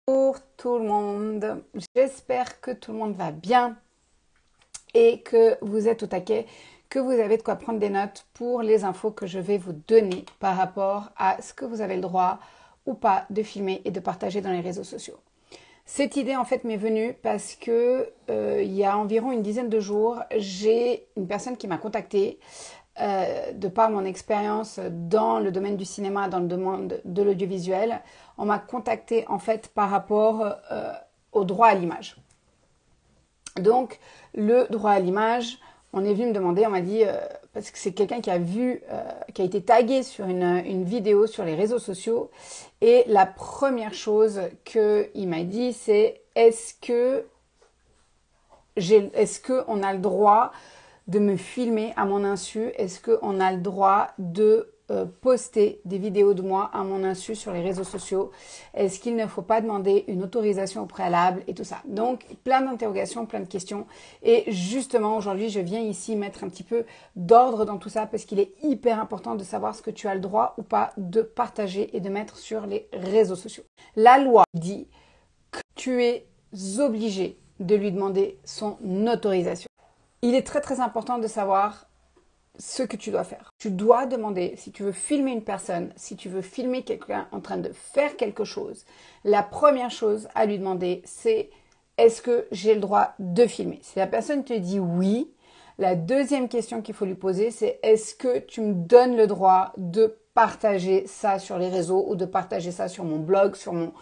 Bonjour tout le monde, j'espère que tout le monde va bien et que vous êtes au taquet, que vous avez de quoi prendre des notes pour les infos que je vais vous donner par rapport à ce que vous avez le droit ou pas de filmer et de partager dans les réseaux sociaux. Cette idée en fait m'est venue parce que il y a environ une dizaine de jours, j'ai une personne qui m'a contactée de par mon expérience dans le domaine du cinéma, dans le domaine de l'audiovisuel. On m'a contacté en fait par rapport au droit à l'image. Donc le droit à l'image, on est venu me demander, on m'a dit, parce que c'est quelqu'un qui a vu, qui a été tagué sur une vidéo sur les réseaux sociaux, et la première chose qu'il m'a dit, c'est est-ce qu'on a le droit de me filmer à mon insu? Est-ce qu'on a le droit de poster des vidéos de moi à mon insu sur les réseaux sociaux? Est-ce qu'il ne faut pas demander une autorisation au préalable et tout ça? Donc, plein d'interrogations, plein de questions. Et justement, aujourd'hui, je viens ici mettre un petit peu d'ordre dans tout ça parce qu'il est hyper important de savoir ce que tu as le droit ou pas de partager et de mettre sur les réseaux sociaux. La loi dit que tu es obligé de lui demander son autorisation. Il est très très important de savoir ce que tu dois faire. Tu dois demander, si tu veux filmer une personne, si tu veux filmer quelqu'un en train de faire quelque chose, la première chose à lui demander, c'est est-ce que j'ai le droit de filmer? Si la personne te dit oui, la deuxième question qu'il faut lui poser, c'est est-ce que tu me donnes le droit de partager ça sur les réseaux ou de partager ça sur mon blog, sur mon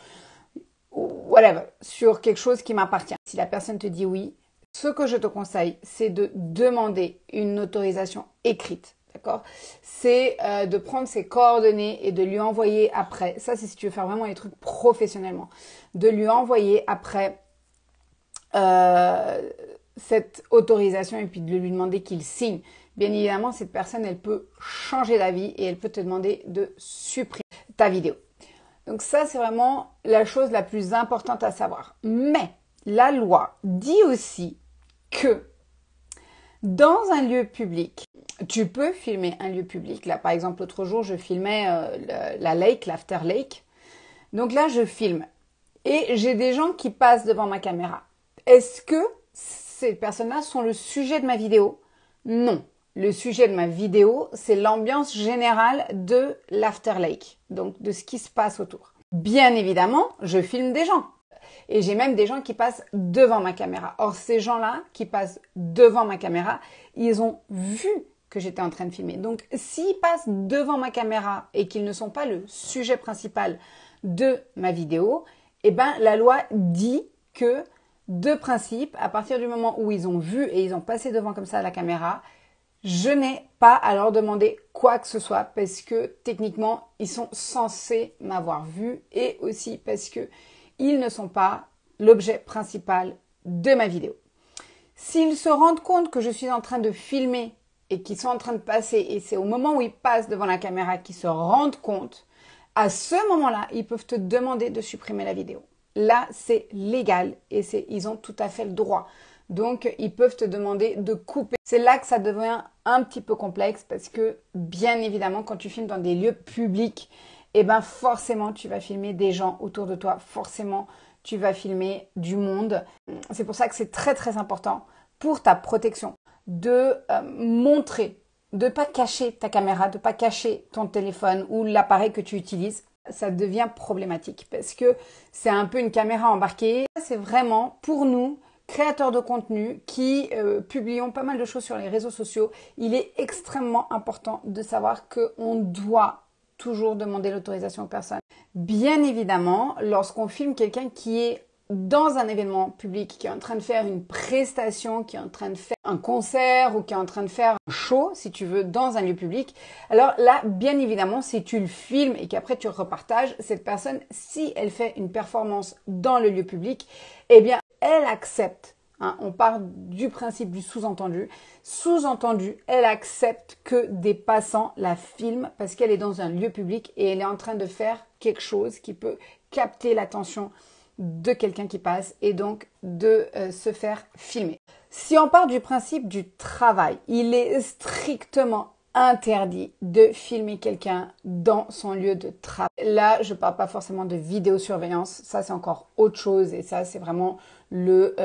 whatever, sur quelque chose qui m'appartient. Si la personne te dit oui, ce que je te conseille, c'est de demander une autorisation écrite, d'accord? C'est de prendre ses coordonnées et de lui envoyer après, ça c'est si tu veux faire vraiment les trucs professionnellement, de lui envoyer après cette autorisation et puis de lui demander qu'il signe. Bien évidemment, cette personne, elle peut changer d'avis et elle peut te demander de supprimer ta vidéo. Donc ça, c'est vraiment la chose la plus importante à savoir. Mais la loi dit aussi que dans un lieu public, tu peux filmer un lieu public. Là, par exemple, l'autre jour, je filmais la lake, l'after lake. Donc là, je filme. Et j'ai des gens qui passent devant ma caméra. Est-ce que ces personnes-là sont le sujet de ma vidéo? Non. Le sujet de ma vidéo, c'est l'ambiance générale de l'after lake, donc de ce qui se passe autour. Bien évidemment, je filme des gens. Et j'ai même des gens qui passent devant ma caméra. Or, ces gens-là qui passent devant ma caméra, ils ont vu que j'étais en train de filmer. Donc, s'ils passent devant ma caméra et qu'ils ne sont pas le sujet principal de ma vidéo, eh ben, la loi dit que, de principe, à partir du moment où ils ont vu et ils ont passé devant comme ça la caméra, je n'ai pas à leur demander quoi que ce soit parce que techniquement, ils sont censés m'avoir vu et aussi parce que ils ne sont pas l'objet principal de ma vidéo. S'ils se rendent compte que je suis en train de filmer et qu'ils sont en train de passer et c'est au moment où ils passent devant la caméra qu'ils se rendent compte, à ce moment-là, ils peuvent te demander de supprimer la vidéo. Là, c'est légal et ils ont tout à fait le droit. Donc, ils peuvent te demander de couper. C'est là que ça devient un petit peu complexe parce que, bien évidemment, quand tu filmes dans des lieux publics, eh ben forcément, tu vas filmer des gens autour de toi. Forcément, tu vas filmer du monde. C'est pour ça que c'est très, très important pour ta protection de montrer, de ne pas cacher ta caméra, de ne pas cacher ton téléphone ou l'appareil que tu utilises. Ça devient problématique parce que c'est un peu une caméra embarquée. C'est vraiment pour nous, créateurs de contenu qui publions pas mal de choses sur les réseaux sociaux, il est extrêmement important de savoir qu'on doit toujours demander l'autorisation aux personnes. Bien évidemment, lorsqu'on filme quelqu'un qui est dans un événement public, qui est en train de faire une prestation, qui est en train de faire un concert ou qui est en train de faire un show, si tu veux, dans un lieu public, alors là, bien évidemment, si tu le filmes et qu'après tu repartages, cette personne, si elle fait une performance dans le lieu public, eh bien, elle accepte. On part du principe du sous-entendu. Sous-entendu, elle accepte que des passants la filment parce qu'elle est dans un lieu public et elle est en train de faire quelque chose qui peut capter l'attention de quelqu'un qui passe et donc de se faire filmer. Si on part du principe du travail, il est strictement interdit de filmer quelqu'un dans son lieu de travail. Là, je parle pas forcément de vidéosurveillance, ça c'est encore autre chose et ça c'est vraiment le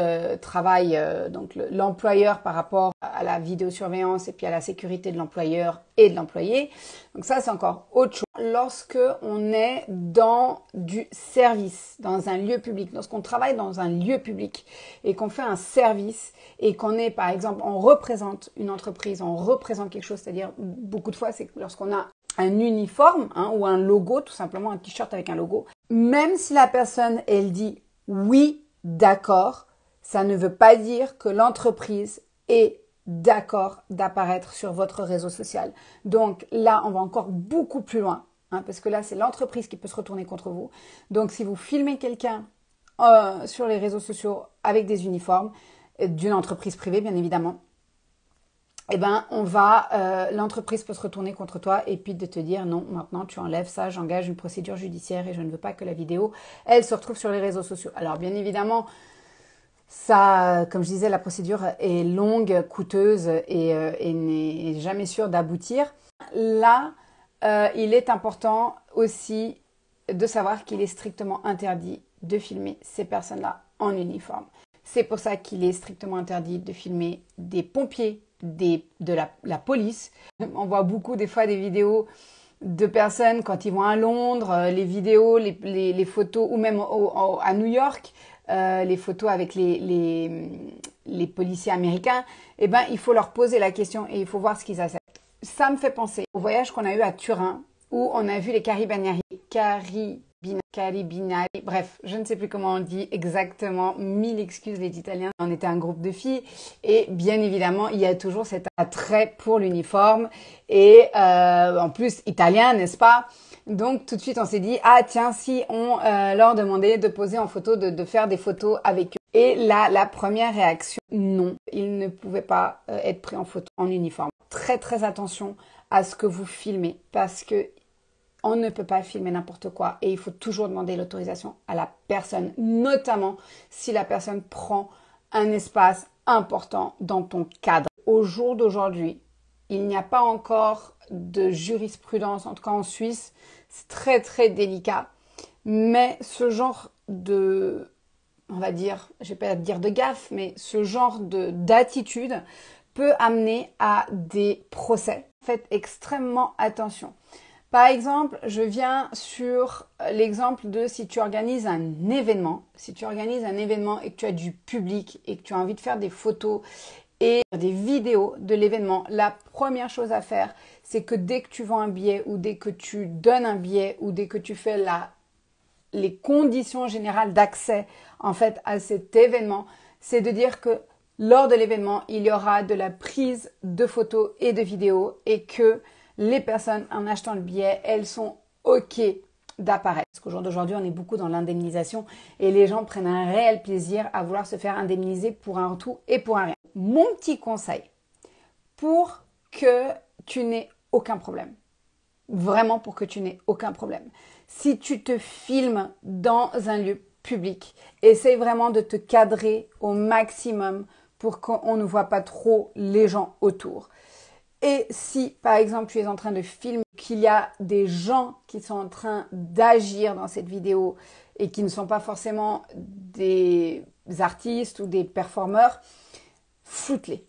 travail, donc l'employeur par rapport à la vidéosurveillance et puis à la sécurité de l'employeur et de l'employé. Donc ça c'est encore autre chose. Lorsque on est dans du service, dans un lieu public, lorsqu'on travaille dans un lieu public et qu'on fait un service et qu'on est par exemple, on représente une entreprise, on représente quelque chose, c'est-à-dire beaucoup de fois c'est lorsqu'on a un uniforme ou un logo, tout simplement un t-shirt avec un logo, même si la personne elle dit oui, d'accord, ça ne veut pas dire que l'entreprise est d'accord d'apparaître sur votre réseau social. Donc là, on va encore beaucoup plus loin, parce que là, c'est l'entreprise qui peut se retourner contre vous. Donc si vous filmez quelqu'un sur les réseaux sociaux avec des uniformes, d'une entreprise privée, bien évidemment, eh ben, l'entreprise peut se retourner contre toi et puis de te dire non, maintenant tu enlèves ça, j'engage une procédure judiciaire et je ne veux pas que la vidéo, elle se retrouve sur les réseaux sociaux. Alors bien évidemment, ça, comme je disais, la procédure est longue, coûteuse et n'est jamais sûre d'aboutir. Là, il est important aussi de savoir qu'il est strictement interdit de filmer ces personnes-là en uniforme. C'est pour ça qu'il est strictement interdit de filmer des pompiers, de la police. On voit beaucoup des fois des vidéos de personnes quand ils vont à Londres, les vidéos, les photos, ou même à New York, les photos avec les policiers américains, eh ben, il faut leur poser la question et il faut voir ce qu'ils acceptent. Ça me fait penser au voyage qu'on a eu à Turin, où on a vu les Carabinieri, bref, je ne sais plus comment on dit exactement, 1000 excuses les Italiens. On était un groupe de filles et bien évidemment, il y a toujours cet attrait pour l'uniforme et en plus italien, n'est-ce pas? Donc tout de suite, on s'est dit, ah tiens, si on leur demandait de poser en photo, de faire des photos avec eux. Et là, la première réaction, non, ils ne pouvaient pas être pris en photo en uniforme. Très très attention à ce que vous filmez parce que on ne peut pas filmer n'importe quoi et il faut toujours demander l'autorisation à la personne, notamment si la personne prend un espace important dans ton cadre. Au jour d'aujourd'hui, il n'y a pas encore de jurisprudence, en tout cas en Suisse, c'est très très délicat, mais ce genre de, on va dire, je vais pas dire de gaffe, mais ce genre d'attitude peut amener à des procès. Faites extrêmement attention. Par exemple, je viens sur l'exemple de si tu organises un événement. Si tu organises un événement et que tu as du public et que tu as envie de faire des photos et des vidéos de l'événement, la première chose à faire, c'est que dès que tu vends un billet ou dès que tu donnes un billet ou dès que tu fais les conditions générales d'accès en fait à cet événement, c'est de dire que lors de l'événement, il y aura de la prise de photos et de vidéos et que les personnes, en achetant le billet, elles sont OK d'apparaître. Parce qu'au jour d'aujourd'hui, on est beaucoup dans l'indemnisation et les gens prennent un réel plaisir à vouloir se faire indemniser pour un tout et pour un rien. Mon petit conseil, pour que tu n'aies aucun problème, vraiment pour que tu n'aies aucun problème, si tu te filmes dans un lieu public, essaye vraiment de te cadrer au maximum pour qu'on ne voit pas trop les gens autour. Et si, par exemple, tu es en train de filmer, qu'il y a des gens qui sont en train d'agir dans cette vidéo et qui ne sont pas forcément des artistes ou des performeurs, floute-les.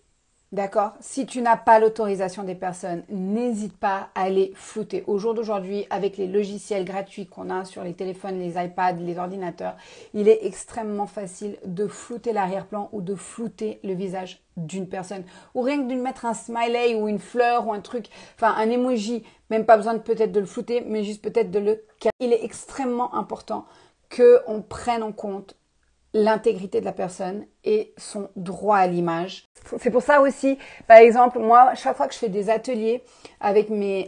D'accord? Si tu n'as pas l'autorisation des personnes, n'hésite pas à les flouter. Au jour d'aujourd'hui, avec les logiciels gratuits qu'on a sur les téléphones, les iPads, les ordinateurs, il est extrêmement facile de flouter l'arrière-plan ou de flouter le visage d'une personne. Ou rien que de mettre un smiley ou une fleur ou un truc, enfin un emoji, même pas besoin peut-être de le flouter, mais juste peut-être de le cacher. Il est extrêmement important qu'on prenne en compte l'intégrité de la personne et son droit à l'image. C'est pour ça aussi, par exemple, moi, chaque fois que je fais des ateliers avec mes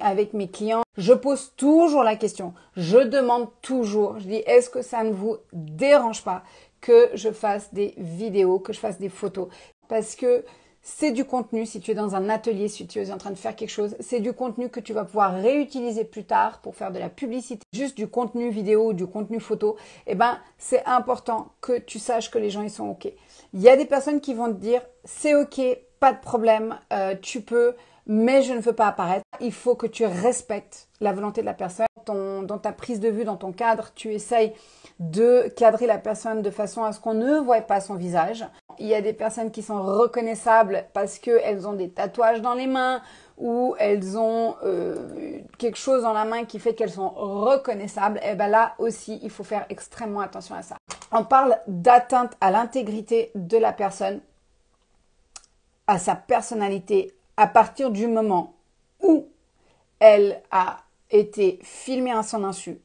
clients, je pose toujours la question. Je demande toujours, je dis, est-ce que ça ne vous dérange pas que je fasse des vidéos, que je fasse des photos? Parce que c'est du contenu, si tu es dans un atelier, si tu es en train de faire quelque chose, c'est du contenu que tu vas pouvoir réutiliser plus tard pour faire de la publicité. Juste du contenu vidéo ou du contenu photo, eh ben, c'est important que tu saches que les gens, ils sont OK. Il y a des personnes qui vont te dire, c'est OK, pas de problème, tu peux mais je ne veux pas apparaître. Il faut que tu respectes la volonté de la personne. Dans ta prise de vue, dans ton cadre, tu essayes de cadrer la personne de façon à ce qu'on ne voie pas son visage. Il y a des personnes qui sont reconnaissables parce qu'elles ont des tatouages dans les mains ou elles ont quelque chose dans la main qui fait qu'elles sont reconnaissables. Et bien là aussi, il faut faire extrêmement attention à ça. On parle d'atteinte à l'intégrité de la personne, à sa personnalité, à partir du moment où elle a été filmée à son insu,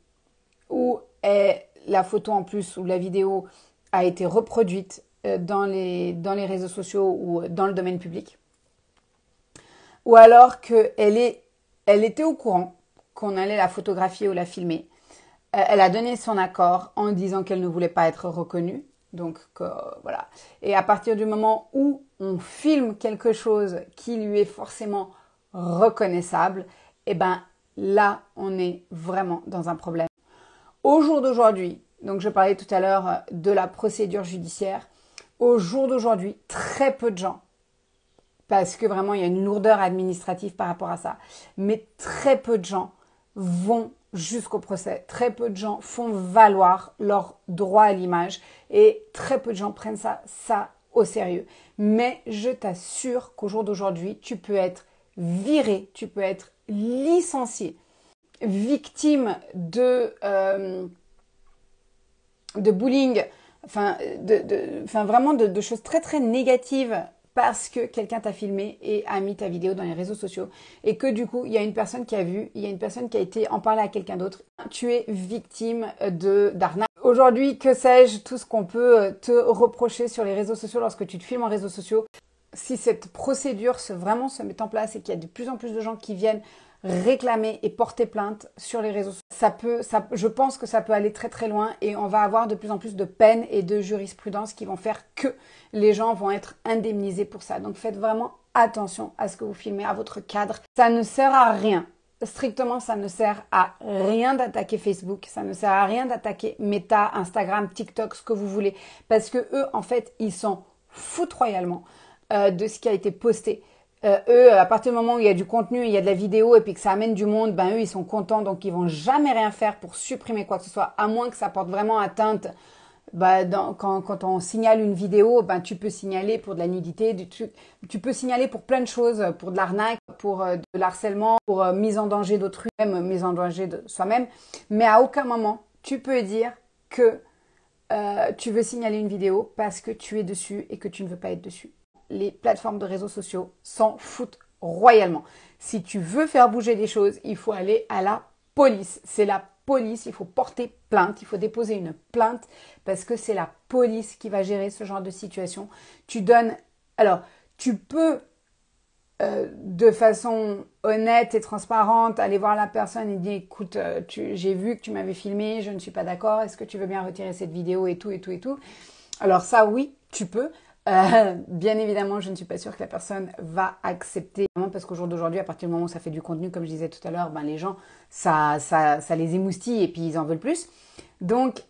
où la photo en plus ou la vidéo a été reproduite dans les réseaux sociaux ou dans le domaine public, ou alors qu'elle était au courant qu'on allait la photographier ou la filmer. Elle a donné son accord en disant qu'elle ne voulait pas être reconnue. Donc voilà. Et à partir du moment où on filme quelque chose qui lui est forcément reconnaissable, eh ben là, on est vraiment dans un problème. Au jour d'aujourd'hui, donc je parlais tout à l'heure de la procédure judiciaire, au jour d'aujourd'hui, très peu de gens, parce que vraiment il y a une lourdeur administrative par rapport à ça, mais très peu de gens vont jusqu'au procès. Très peu de gens font valoir leur droit à l'image et très peu de gens prennent ça au sérieux. Mais je t'assure qu'au jour d'aujourd'hui, tu peux être viré, tu peux être licencié, victime de bullying, vraiment de choses très très négatives parce que quelqu'un t'a filmé et a mis ta vidéo dans les réseaux sociaux et que du coup, il y a une personne qui a vu, il y a une personne qui a été en parler à quelqu'un d'autre. Tu es victime d'arnaque. Aujourd'hui, que sais-je, tout ce qu'on peut te reprocher sur les réseaux sociaux lorsque tu te filmes en réseaux sociaux. Si cette procédure vraiment se met en place et qu'il y a de plus en plus de gens qui viennent réclamer et porter plainte sur les réseaux sociaux, je pense que ça peut aller très très loin et on va avoir de plus en plus de peines et de jurisprudence qui vont faire que les gens vont être indemnisés pour ça. Donc faites vraiment attention à ce que vous filmez, à votre cadre. Ça ne sert à rien. Strictement, ça ne sert à rien d'attaquer Facebook, ça ne sert à rien d'attaquer Meta, Instagram, TikTok, ce que vous voulez, parce que eux, en fait, ils s'en foutent royalement de ce qui a été posté. Eux, à partir du moment où il y a du contenu, il y a de la vidéo et puis que ça amène du monde, ben eux, ils sont contents, donc ils vont jamais rien faire pour supprimer quoi que ce soit, à moins que ça porte vraiment atteinte. Quand on signale une vidéo, ben tu peux signaler pour de la nudité, tu peux signaler pour plein de choses, pour de l'arnaque, pour de l'harcèlement, pour mise en danger d'autrui, même mise en danger de soi-même. Mais à aucun moment, tu peux dire que tu veux signaler une vidéo parce que tu es dessus et que tu ne veux pas être dessus. Les plateformes de réseaux sociaux s'en foutent royalement. Si tu veux faire bouger les choses, il faut aller à la police. C'est la police, il faut porter plainte, il faut déposer une plainte parce que c'est la police qui va gérer ce genre de situation. Tu peux de façon honnête et transparente aller voir la personne et dire écoute, j'ai vu que tu m'avais filmé, je ne suis pas d'accord, est-ce que tu veux bien retirer cette vidéo et tout et tout et tout. Alors ça oui, tu peux. Bien évidemment, je ne suis pas sûre que la personne va accepter, parce qu'au jour d'aujourd'hui, à partir du moment où ça fait du contenu, comme je disais tout à l'heure, ben les gens, ça les émoustille et puis ils en veulent plus. Donc,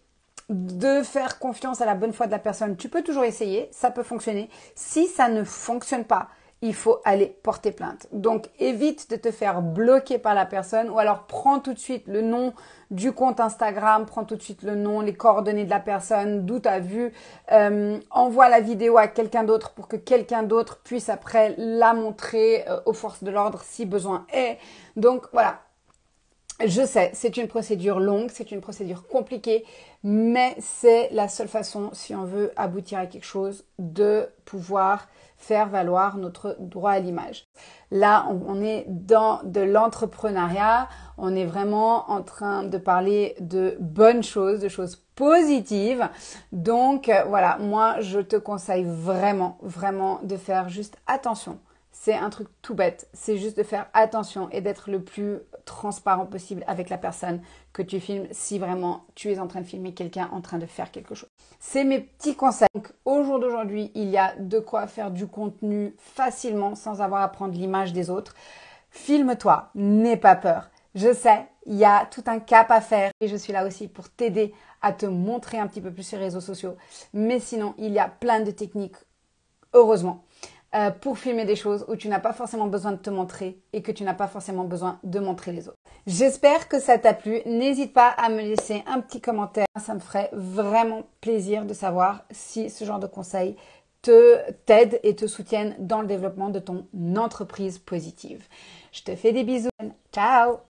de faire confiance à la bonne foi de la personne, tu peux toujours essayer, ça peut fonctionner. Si ça ne fonctionne pas, il faut aller porter plainte. Donc, évite de te faire bloquer par la personne ou alors prends tout de suite le nom du compte Instagram, prends tout de suite le nom, les coordonnées de la personne, d'où tu as vu, envoie la vidéo à quelqu'un d'autre pour que quelqu'un d'autre puisse après la montrer aux forces de l'ordre si besoin est. Donc, voilà. Je sais, c'est une procédure longue, c'est une procédure compliquée, mais c'est la seule façon, si on veut aboutir à quelque chose, de pouvoir faire valoir notre droit à l'image. Là, on est dans de l'entrepreneuriat, on est vraiment en train de parler de bonnes choses, de choses positives. Donc voilà, moi je te conseille vraiment, vraiment de faire juste attention. C'est un truc tout bête, c'est juste de faire attention et d'être le plus transparent possible avec la personne que tu filmes si vraiment tu es en train de filmer quelqu'un en train de faire quelque chose. C'est mes petits conseils. Donc, au jour d'aujourd'hui, il y a de quoi faire du contenu facilement sans avoir à prendre l'image des autres. Filme-toi, n'aie pas peur. Je sais, il y a tout un cap à faire et je suis là aussi pour t'aider à te montrer un petit peu plus sur les réseaux sociaux. Mais sinon, il y a plein de techniques, heureusement. pour filmer des choses où tu n'as pas forcément besoin de te montrer et que tu n'as pas forcément besoin de montrer les autres. J'espère que ça t'a plu. N'hésite pas à me laisser un petit commentaire. Ça me ferait vraiment plaisir de savoir si ce genre de conseils t'aident et te soutiennent dans le développement de ton entreprise positive. Je te fais des bisous. Ciao!